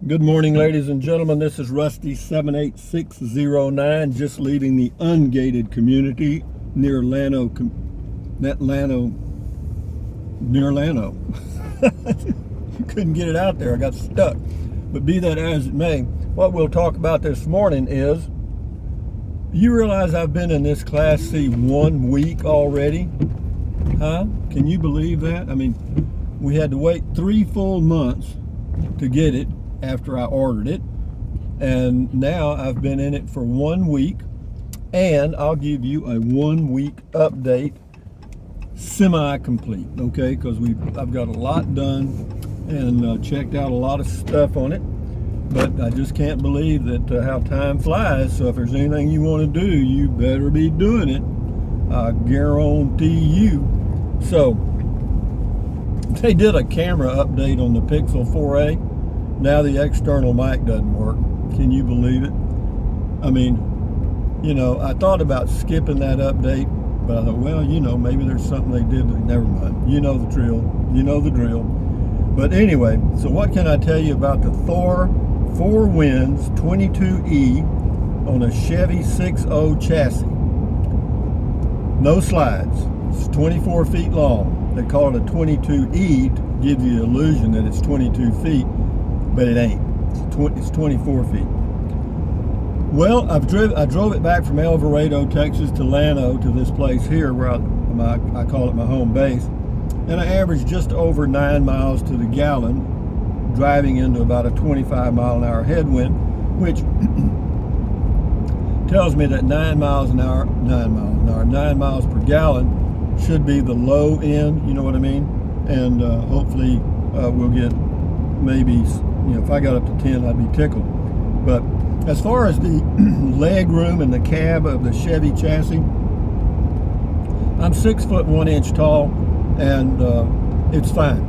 Good morning, ladies and gentlemen. This is Rusty 78609, just leaving the ungated community near Lano. Couldn't get it out there. I got stuck. But be that as it may, what we'll talk about this morning is, you realize I've been in this Class C 1 week already? Huh? Can you believe that? I mean, we had to wait 3 full months to get it after I ordered it, and now I've been in it for 1 week, and I'll give you a 1 week update, semi-complete, okay? Because I've got a lot done and checked out a lot of stuff on it, but I just can't believe that how time flies. So if there's anything you want to do, you better be doing it. I guarantee you. So they did a camera update on the Pixel 4a. Now the external mic doesn't work. Can you believe it? I mean, I thought about skipping that update, but I thought, well, maybe there's something they did. Never mind. You know the drill. You know the drill. But anyway, so what can I tell you about the Thor 4 Winds 22E on a Chevy 6.0 chassis? No slides. It's 24 feet long. They call it a 22E to give you the illusion that it's 22 feet. But it ain't. It's 24 feet. Well, I drove it back from El Dorado, Texas to Llano to this place here where I call it my home base. And I averaged just over 9 miles to the gallon, driving into about a 25 mile an hour headwind, which tells me that 9 miles per gallon should be the low end, you know what I mean? And hopefully we'll get maybe, if I got up to 10, I'd be tickled. But as far as the leg room and the cab of the Chevy chassis, I'm 6 foot 1 inch tall, and it's fine.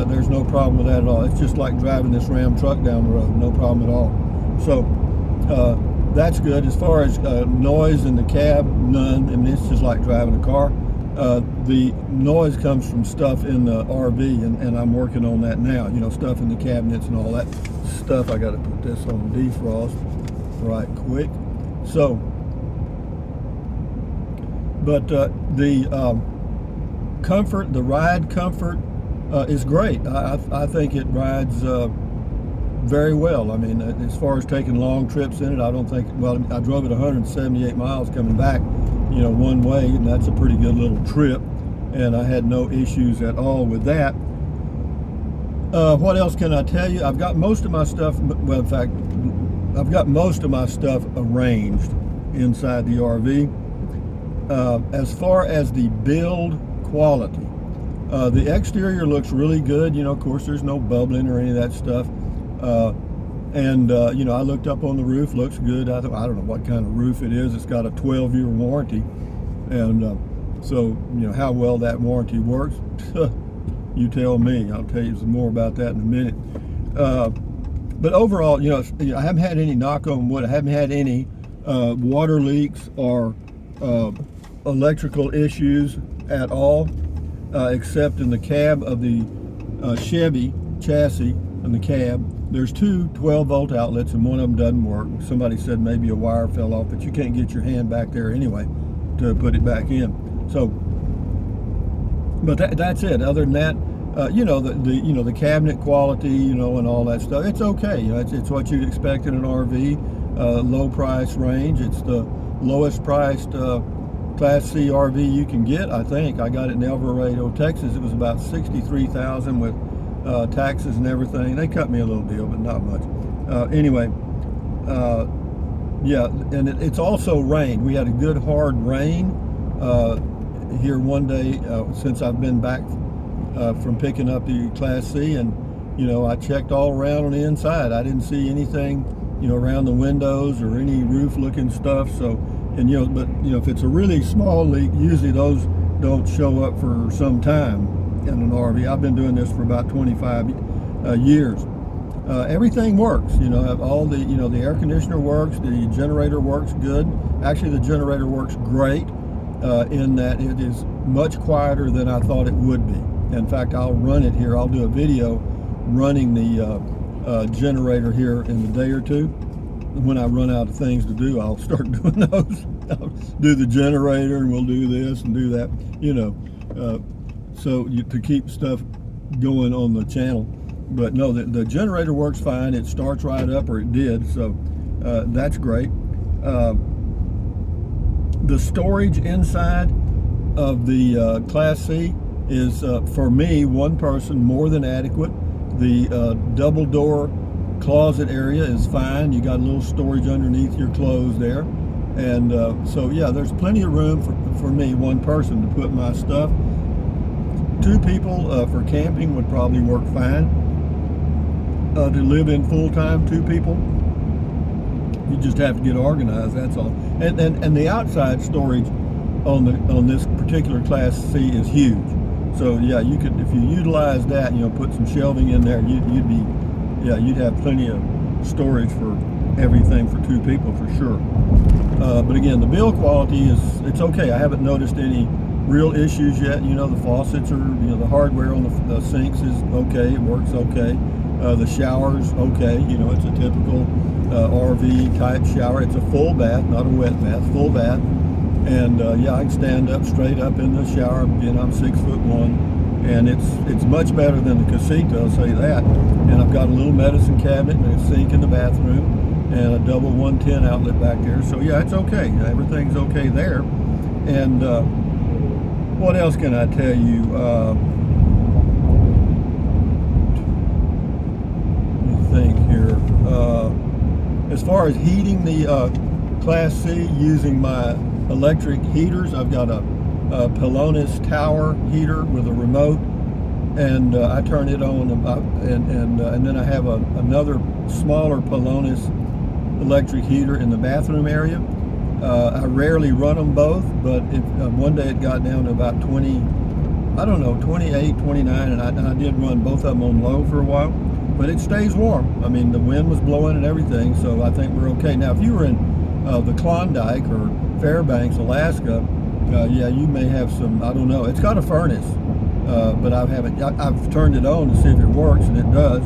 There's no problem with that at all. It's just like driving this Ram truck down the road, no problem at all. So that's good. As far as noise in the cab, none. I mean, it's just like driving a car. The noise comes from stuff in the RV, and I'm working on that now. Stuff in the cabinets and all that stuff. I got to put this on defrost right quick. So, but the comfort, the ride comfort is great. I think it rides very well. I mean, as far as taking long trips in it, I don't think, well, I drove it 178 miles coming back, one way, and that's a pretty good little trip, and I had no issues at all with that. What else can I tell you? I've got most of my stuff, well, in fact, I've got most of my stuff arranged inside the RV. As far as the build quality, the exterior looks really good. Of course, there's no bubbling or any of that stuff. I looked up on the roof, looks good. I don't know what kind of roof it is. It's got a 12-year warranty. And so, how well that warranty works, you tell me. I'll tell you some more about that in a minute. But overall, I haven't had any, knock on wood, I haven't had any water leaks or electrical issues at all, except in the cab of the Chevy chassis in the cab. There's 2 12-volt outlets, and one of them doesn't work. Somebody said maybe a wire fell off, but you can't get your hand back there anyway to put it back in. So, but that's it. Other than that, the cabinet quality, and all that stuff, it's okay. It's what you'd expect in an RV, low price range. It's the lowest priced Class C RV you can get. I think I got it in El Dorado, Texas. It was about $63,000 with taxes and everything. They cut me a little deal, but not much. Yeah, and it's also rained. We had a good hard rain here one day since I've been back from picking up the Class C, and I checked all around on the inside. I didn't see anything around the windows or any roof looking stuff. So, but if it's a really small leak, usually those don't show up for some time in an RV. I've been doing this for about 25 years. Everything works. All the the air conditioner works, the generator works good. Actually, the generator works great in that it is much quieter than I thought it would be. In fact, I'll run it here. I'll do a video running the generator here in a day or two. When I run out of things to do, I'll start doing those. I'll do the generator, and we'll do this and do that, to keep stuff going on the channel. But no, the generator works fine. It starts right up, or it did, so that's great. The storage inside of the Class C is, for me, one person, more than adequate. The double door closet area is fine. You got a little storage underneath your clothes there. And so yeah, there's plenty of room for me, one person, to put my stuff. Two people for camping would probably work fine. To live in full-time, two people, you just have to get organized, that's all. And the outside storage on this particular Class C is huge. So yeah, you could, if you utilize that, put some shelving in there, you'd have plenty of storage for everything for two people for sure. But again, the build quality it's okay. I haven't noticed any real issues yet. The faucets are, the hardware on the sinks is okay. It works okay. The shower's okay. It's a typical RV type shower. It's a full bath, not a wet bath, full bath. And yeah, I can stand up straight up in the shower. Again, I'm 6'1", and it's much better than the Casita, I'll say that. And I've got a little medicine cabinet and a sink in the bathroom and a double 110 outlet back there. So yeah, it's okay. Everything's okay there. And what else can I tell you? Let me think here. As far as heating the Class C using my electric heaters, I've got a Pelonis tower heater with a remote, and I turn it on and then I have another smaller Pelonis electric heater in the bathroom area. I rarely run them both, but if one day it got down to about 28, 29, and I did run both of them on low for a while, but it stays warm. I mean, the wind was blowing and everything, so I think we're okay. Now, if you were in the Klondike or Fairbanks, Alaska, yeah, you may have some, I don't know. It's got a furnace, but I've turned it on to see if it works, and it does,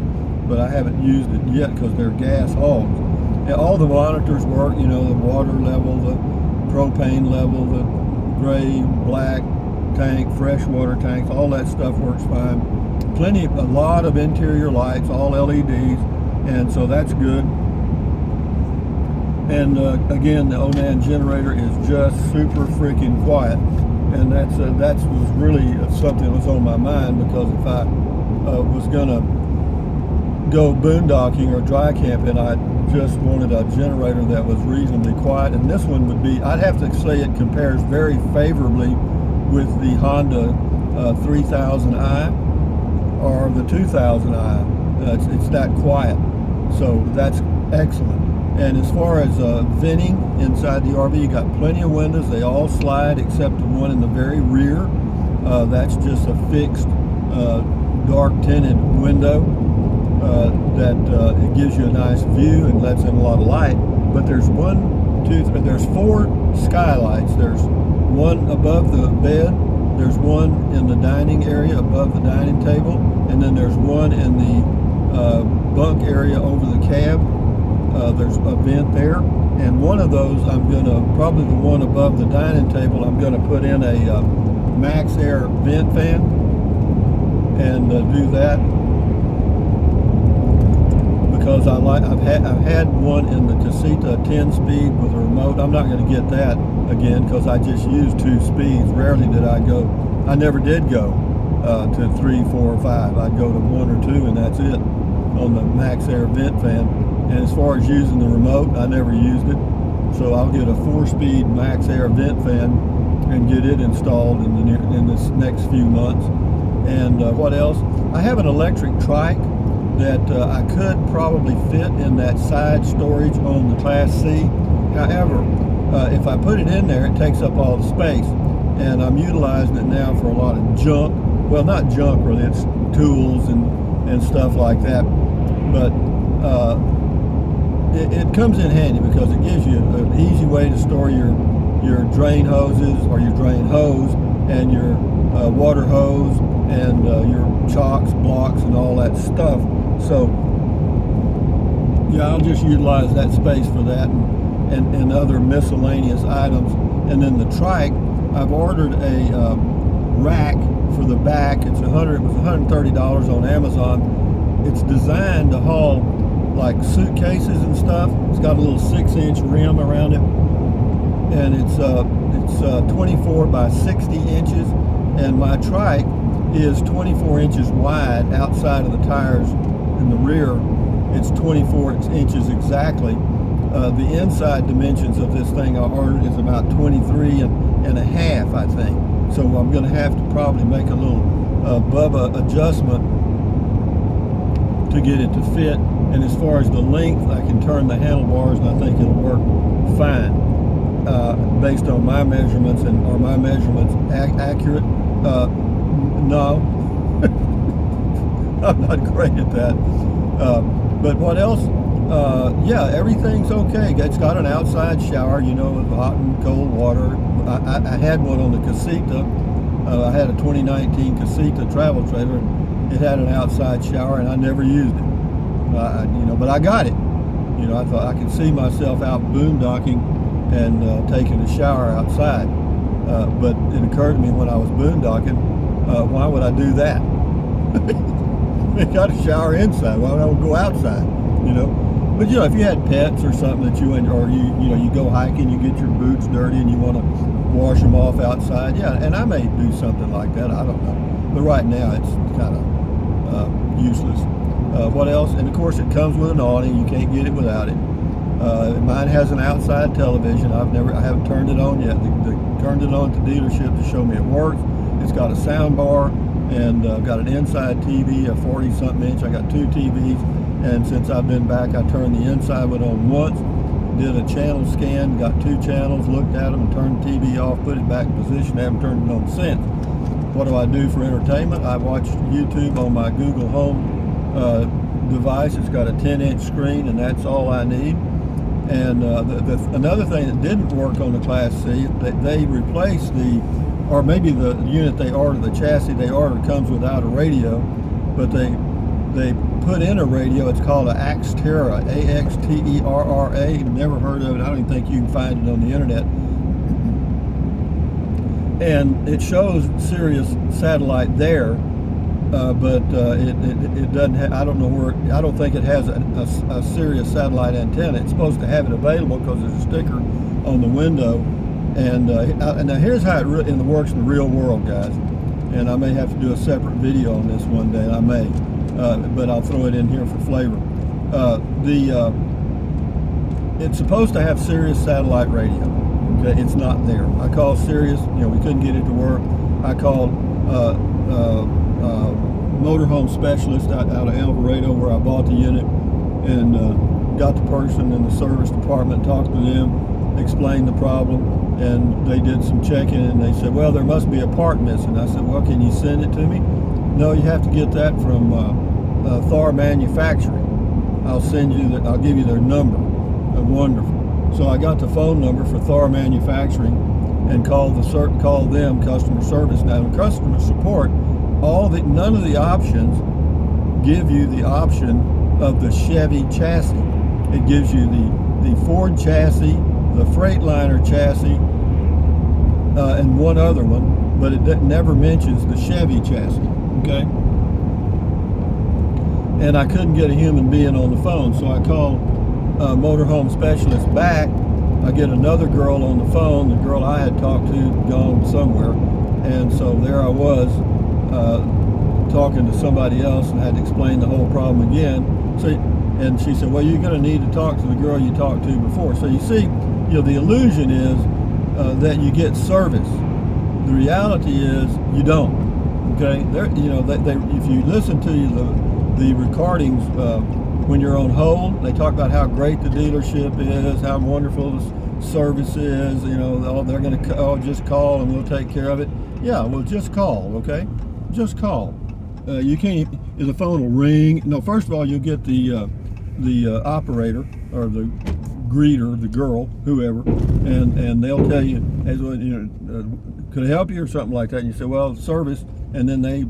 but I haven't used it yet because they're gas hogs. And all the monitors work, the water level, the propane level, the gray, black tank, freshwater tanks, all that stuff works fine. A lot of interior lights, all LEDs, and so that's good. And again, the Awning generator is just super freaking quiet, and that was really something that was on my mind, because if I was gonna go boondocking or dry camping, I just wanted a generator that was reasonably quiet, and this one would be, I'd have to say it compares very favorably with the Honda 3000i or the 2000i. It's that quiet, so that's excellent. And as far as venting inside the RV, you got plenty of windows. They all slide except the one in the very rear. That's just a fixed dark tinted window that it gives you a nice view and lets in a lot of light. But there's there's 4 skylights. There's one above the bed, there's one in the dining area above the dining table, and then there's one in the bunk area over the cab. There's a vent there, and one of those probably the one above the dining table, I'm gonna put in a Max Air vent fan and do that, because I've had one in the Casita 10-speed with a remote. I'm not gonna get that again because I just used 2 speeds. Rarely did I never did go to 3, 4, or 5. I'd go to 1 or 2, and that's it on the Max Air vent fan. And as far as using the remote, I never used it. So I'll get a 4-speed Max Air vent fan and get it installed in this next few months. And what else? I have an electric trike that I could probably fit in that side storage on the Class C. However, if I put it in there, it takes up all the space. And I'm utilizing it now for a lot of junk. Well, not junk really, it's tools and stuff like that. But it comes in handy because it gives you an easy way to store your drain hoses or your drain hose and your water hose and your chocks, blocks, and all that stuff. So Yeah, I'll just utilize that space for that and other miscellaneous items. And then the trike, I've ordered a rack for the back. It was $130 on Amazon. It's designed to haul like suitcases and stuff. It's got a little 6-inch rim around it, and it's 24 by 60 inches. And my trike is 24 inches wide outside of the tires in the rear. It's 24 inches exactly. The inside dimensions of this thing I ordered is about 23 and a half, I think. So I'm going to have to probably make a little Bubba adjustment to get it to fit. And as far as the length, I can turn the handlebars, and I think it'll work fine based on my measurements. And are my measurements accurate? No. I'm not great at that. But what else? Yeah, everything's okay. It's got an outside shower, you know, with hot and cold water. I had one on the Casita. I had a 2019 Casita travel trailer. It had an outside shower, and I never used it. But I got it. You know, I thought I could see myself out boondocking and taking a shower outside. But it occurred to me when I was boondocking, why would I do that? It got a shower inside. Why would I go outside? You know. But you know, if you had pets or something that you go hiking, you get your boots dirty and you want to wash them off outside, yeah. And I may do something like that. I don't know. But right now it's kind of useless. What else? And of course, it comes with an awning. You can't get it without it. Mine has an outside television. I haven't turned it on yet. They turned it on to dealership to show me it works. It's got a sound bar, and I've got an inside TV, a 40-something inch. I got 2 TVs, and since I've been back, I turned the inside one on once, did a channel scan, got 2 channels, looked at them, and turned the TV off, put it back in position. I haven't turned it on since. What do I do for entertainment? I watch YouTube on my Google Home device. It's got a 10-inch screen, and that's all I need. And another thing that didn't work on the Class C, they replaced or maybe the unit they ordered, the chassis they ordered comes without a radio, but they put in a radio. It's called an Axterra, A-X-T-E-R-R-A. Never heard of it. I don't even think you can find it on the internet. And it shows Sirius satellite there, but it doesn't have, I don't know where, I don't think it has a Sirius satellite antenna. It's supposed to have it available because there's a sticker on the window. And now here's how it works in the real world, guys. And I may have to do a separate video on this one day. I may, but I'll throw it in here for flavor. It's supposed to have Sirius satellite radio. Okay, it's not there. I called Sirius. You know, we couldn't get it to work. I called motorhome specialist out of Alvarado, where I bought the unit, and got the person in the service department, talked to them, explained the problem, and they did some checking, and they said, well, there must be a part missing. I said, well, can you send it to me? No, you have to get that from Thar Manufacturing. I'll give you their number. Wonderful. So I got the phone number for Thar Manufacturing and called them customer service. Now, in customer support, none of the options give you the option of the Chevy chassis. It gives you the Ford chassis, the Freightliner chassis, and one other one, but it never mentions the Chevy chassis. Okay. And I couldn't get a human being on the phone, so I called motorhome specialist back. I get another girl on the phone. The girl I had talked to gone somewhere, and so there I was talking to somebody else, and had to explain the whole problem again. And she said, well, you're going to need to talk to the girl you talked to before. So you see, the illusion is that you get service. The reality is you don't. Okay, if you listen to the recordings when you're on hold, they talk about how great the dealership is, how wonderful the service is. They're going to just call and we'll take care of it. Yeah, well, just call. Okay, just call. You can't. The phone will ring. No, first of all, you'll get the operator or the greeter, the girl, whoever, and they'll tell you, could I help you or something like that. And you say, well, service, and then they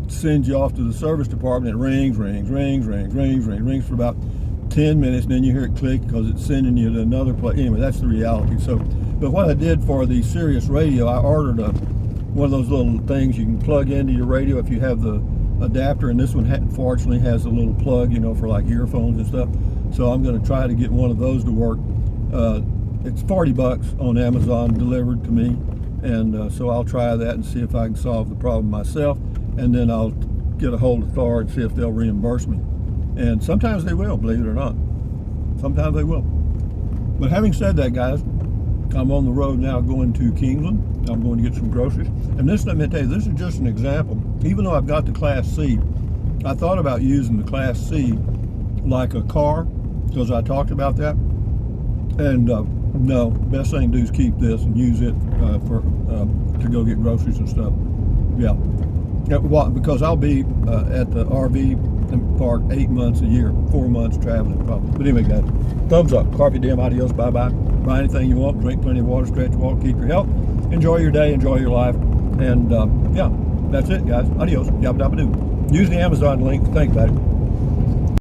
send you off to the service department. It rings for about 10 minutes, and then you hear it click because it's sending you to another place. Anyway, that's the reality. So, but what I did for the Sirius radio, I ordered one of those little things you can plug into your radio if you have the adapter, and this one fortunately has a little plug, for like earphones and stuff. So I'm going to try to get one of those to work. It's $40 on Amazon delivered to me, and so I'll try that and see if I can solve the problem myself, and then I'll get a hold of Thor and see if they'll reimburse me. And sometimes they will, believe it or not. Sometimes they will. But having said that, guys, I'm on the road now going to Kingsland. I'm going to get some groceries. And this, let me tell you, this is just an example. Even though I've got the Class C, I thought about using the Class C like a car, because I talked about that. And no, best thing to do is keep this and use it to go get groceries and stuff. Yeah. Because I'll be at the RV park 8 months a year, 4 months traveling probably. But anyway, guys, thumbs up. Carpe diem, adios, bye-bye. Buy anything you want, drink plenty of water, stretch, walk, keep your health. Enjoy your day, enjoy your life. And yeah, that's it, guys. Adios. Yabba dabba doo. Use the Amazon link. Think about it.